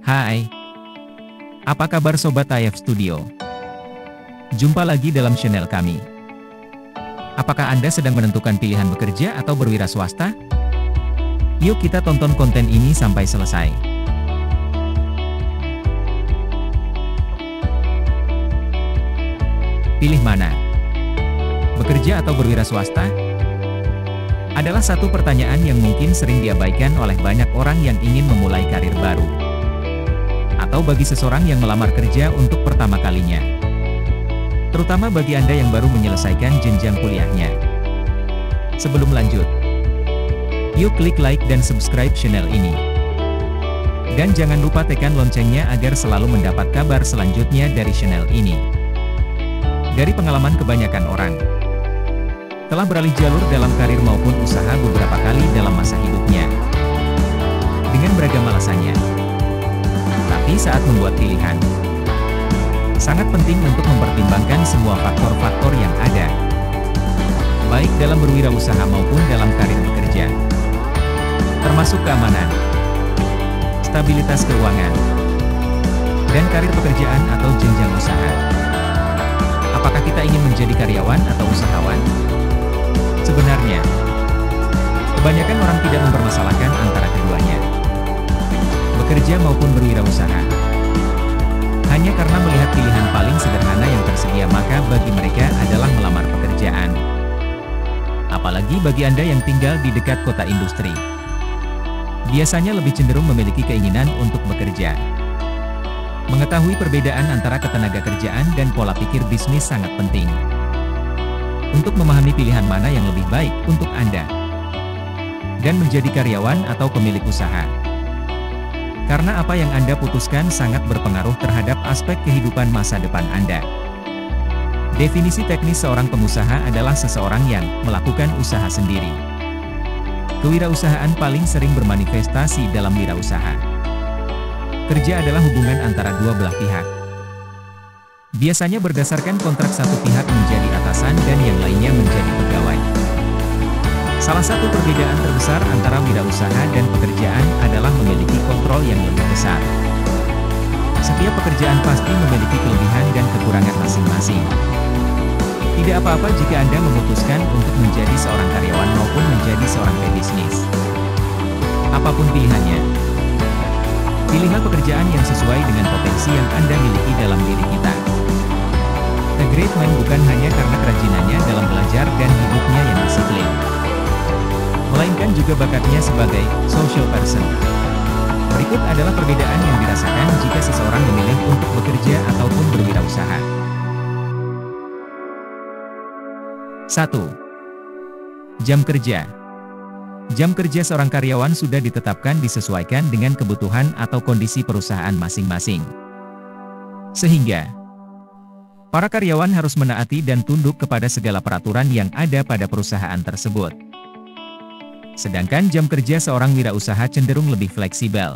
Hai, apa kabar Sobat AF Studio? Jumpa lagi dalam channel kami. Apakah Anda sedang menentukan pilihan bekerja atau berwira swasta? Yuk kita tonton konten ini sampai selesai. Pilih mana? Bekerja atau berwira swasta? Adalah satu pertanyaan yang mungkin sering diabaikan oleh banyak orang yang ingin memulai karir baru. Atau bagi seseorang yang melamar kerja untuk pertama kalinya. Terutama bagi Anda yang baru menyelesaikan jenjang kuliahnya. Sebelum lanjut, yuk klik like dan subscribe channel ini. Dan jangan lupa tekan loncengnya agar selalu mendapat kabar selanjutnya dari channel ini. Dari pengalaman kebanyakan orang, telah beralih jalur dalam karir maupun usaha beberapa kali dalam masa hidupnya. Dengan beragam alasannya. Tapi saat membuat pilihan, sangat penting untuk mempertimbangkan semua faktor-faktor yang ada. Baik dalam berwirausaha maupun dalam karir bekerja. Termasuk keamanan, stabilitas keuangan, dan karir pekerjaan atau jenjang usaha. Apakah kita ingin menjadi karyawan atau usahawan? Sebenarnya, kebanyakan orang tidak mempermasalahkan antara keduanya, bekerja maupun berwirausaha. Hanya karena melihat pilihan paling sederhana yang tersedia, maka bagi mereka adalah melamar pekerjaan. Apalagi bagi Anda yang tinggal di dekat kota industri. Biasanya lebih cenderung memiliki keinginan untuk bekerja. Mengetahui perbedaan antara ketenaga kerjaan dan pola pikir bisnis sangat penting. Untuk memahami pilihan mana yang lebih baik untuk Anda. Dan menjadi karyawan atau pemilik usaha. Karena apa yang Anda putuskan sangat berpengaruh terhadap aspek kehidupan masa depan Anda. Definisi teknis seorang pengusaha adalah seseorang yang melakukan usaha sendiri. Kewirausahaan paling sering bermanifestasi dalam wirausaha. Kerja adalah hubungan antara dua belah pihak. Biasanya berdasarkan kontrak satu pihak menjadi atasan dan yang lainnya menjadi pegawai. Salah satu perbedaan terbesar antara wirausaha dan pekerjaan adalah memiliki kontrol yang lebih besar. Setiap pekerjaan pasti memiliki kelebihan dan kekurangan masing-masing. Tidak apa-apa jika Anda memutuskan untuk menjadi seorang karyawan maupun menjadi seorang pebisnis. Apapun pilihannya, pilihlah pekerjaan yang sesuai dengan potensi yang Anda miliki dalam diri kita. A great man bukan hanya karena kerajinannya dalam belajar dan hidupnya yang disiplin, melainkan juga bakatnya sebagai social person. Berikut adalah perbedaan yang dirasakan jika seseorang memilih untuk bekerja ataupun berwirausaha. 1. Jam kerja. Jam kerja seorang karyawan sudah ditetapkan disesuaikan dengan kebutuhan atau kondisi perusahaan masing-masing. Sehingga, para karyawan harus menaati dan tunduk kepada segala peraturan yang ada pada perusahaan tersebut. Sedangkan jam kerja seorang wirausaha cenderung lebih fleksibel.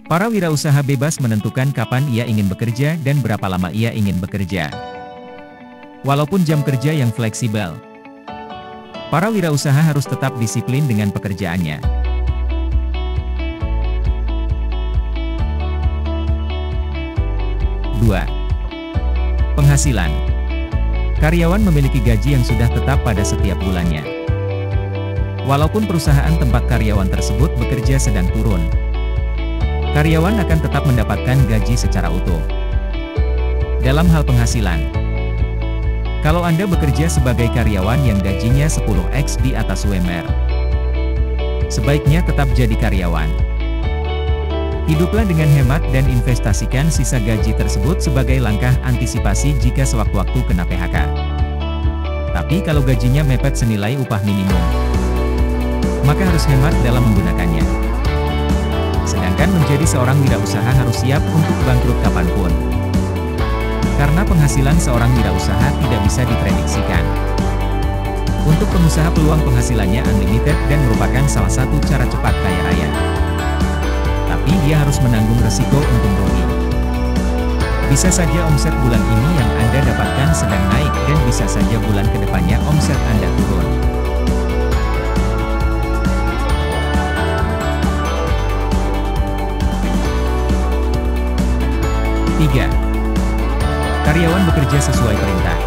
Para wirausaha bebas menentukan kapan ia ingin bekerja dan berapa lama ia ingin bekerja. Walaupun jam kerja yang fleksibel, para wirausaha harus tetap disiplin dengan pekerjaannya. 2. Penghasilan. Karyawan memiliki gaji yang sudah tetap pada setiap bulannya. Walaupun perusahaan tempat karyawan tersebut bekerja sedang turun, karyawan akan tetap mendapatkan gaji secara utuh. Dalam hal penghasilan, kalau Anda bekerja sebagai karyawan yang gajinya 10x di atas UMR, sebaiknya tetap jadi karyawan. Hiduplah dengan hemat dan investasikan sisa gaji tersebut sebagai langkah antisipasi jika sewaktu-waktu kena PHK. Tapi kalau gajinya mepet senilai upah minimum, maka harus hemat dalam menggunakannya. Sedangkan menjadi seorang wirausaha harus siap untuk bangkrut kapanpun. Karena penghasilan seorang wirausaha tidak bisa diprediksikan. Untuk pengusaha peluang penghasilannya unlimited dan merupakan salah satu cara cepat kaya raya. Tapi dia harus menanggung resiko untung rugi. Bisa saja omset bulan ini yang Anda dapatkan sedang naik dan bisa saja bulan kedepannya omset Anda turun. 3. Karyawan bekerja sesuai perintah.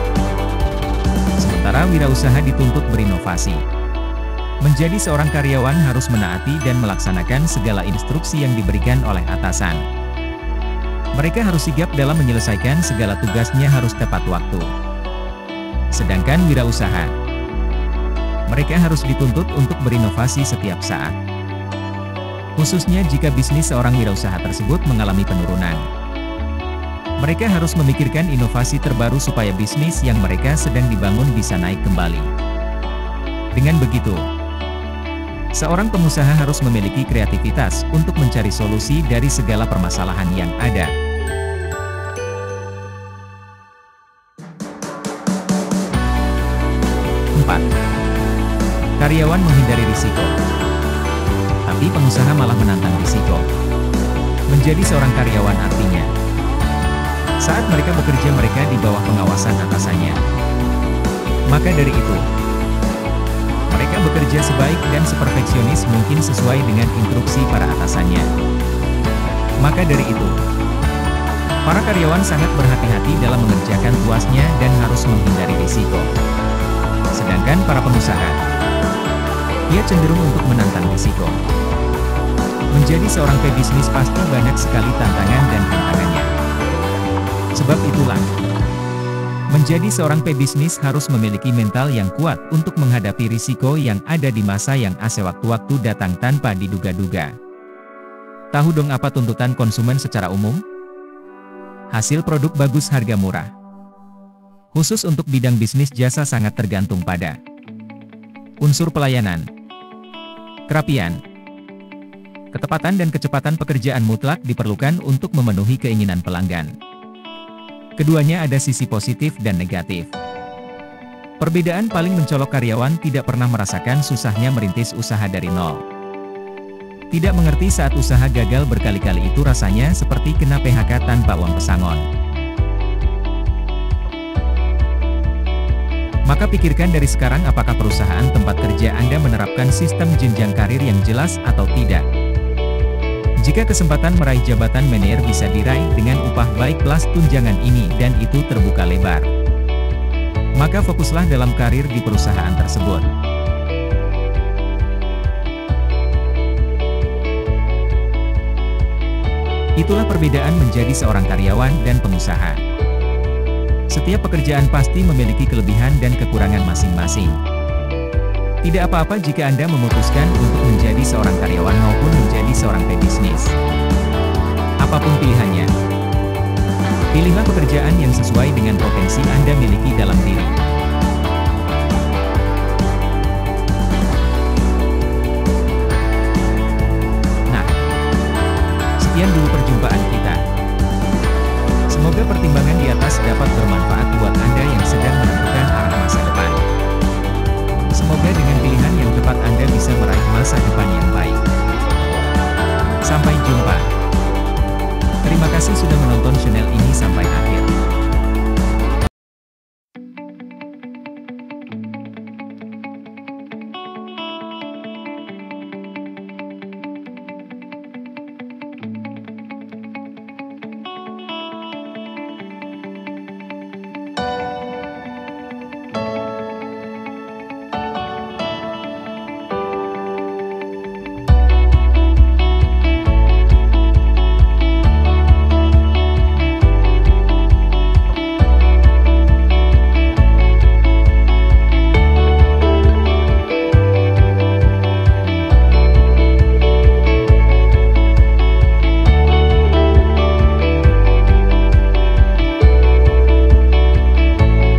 Sementara wirausaha dituntut berinovasi. Menjadi seorang karyawan harus menaati dan melaksanakan segala instruksi yang diberikan oleh atasan. Mereka harus sigap dalam menyelesaikan segala tugasnya harus tepat waktu. Sedangkan wirausaha, mereka harus dituntut untuk berinovasi setiap saat. Khususnya jika bisnis seorang wirausaha tersebut mengalami penurunan. Mereka harus memikirkan inovasi terbaru supaya bisnis yang mereka sedang dibangun bisa naik kembali. Dengan begitu, seorang pengusaha harus memiliki kreativitas untuk mencari solusi dari segala permasalahan yang ada. Karyawan menghindari risiko, tapi pengusaha malah menantang risiko. Menjadi seorang karyawan artinya, saat mereka bekerja mereka di bawah pengawasan atasannya. Maka dari itu, mereka bekerja sebaik dan seperfeksionis mungkin sesuai dengan instruksi para atasannya. Maka dari itu, para karyawan sangat berhati-hati dalam mengerjakan tugasnya dan harus menghindari risiko. Sedangkan para pengusaha, ia cenderung untuk menantang risiko. Menjadi seorang pebisnis pasti banyak sekali tantangan dan rintangannya. Sebab itulah, menjadi seorang pebisnis harus memiliki mental yang kuat untuk menghadapi risiko yang ada di masa yang sewaktu-waktu datang tanpa diduga-duga. Tahu dong apa tuntutan konsumen secara umum? Hasil produk bagus harga murah. Khusus untuk bidang bisnis jasa sangat tergantung pada unsur pelayanan, kerapian, ketepatan dan kecepatan pekerjaan mutlak diperlukan untuk memenuhi keinginan pelanggan. Keduanya ada sisi positif dan negatif. Perbedaan paling mencolok karyawan tidak pernah merasakan susahnya merintis usaha dari nol. Tidak mengerti saat usaha gagal berkali-kali itu rasanya seperti kena PHK tanpa uang pesangon. Maka pikirkan dari sekarang apakah perusahaan tempat kerja Anda menerapkan sistem jenjang karir yang jelas atau tidak. Jika kesempatan meraih jabatan manajer bisa diraih dengan upah baik plus tunjangan ini dan itu terbuka lebar, maka fokuslah dalam karir di perusahaan tersebut. Itulah perbedaan menjadi seorang karyawan dan pengusaha. Setiap pekerjaan pasti memiliki kelebihan dan kekurangan masing-masing. Tidak apa-apa jika Anda memutuskan untuk menjadi seorang karyawan maupun menjadi seorang pebisnis. Apapun pilihannya, pilihlah pekerjaan yang sesuai dengan potensi Anda miliki dalam diri.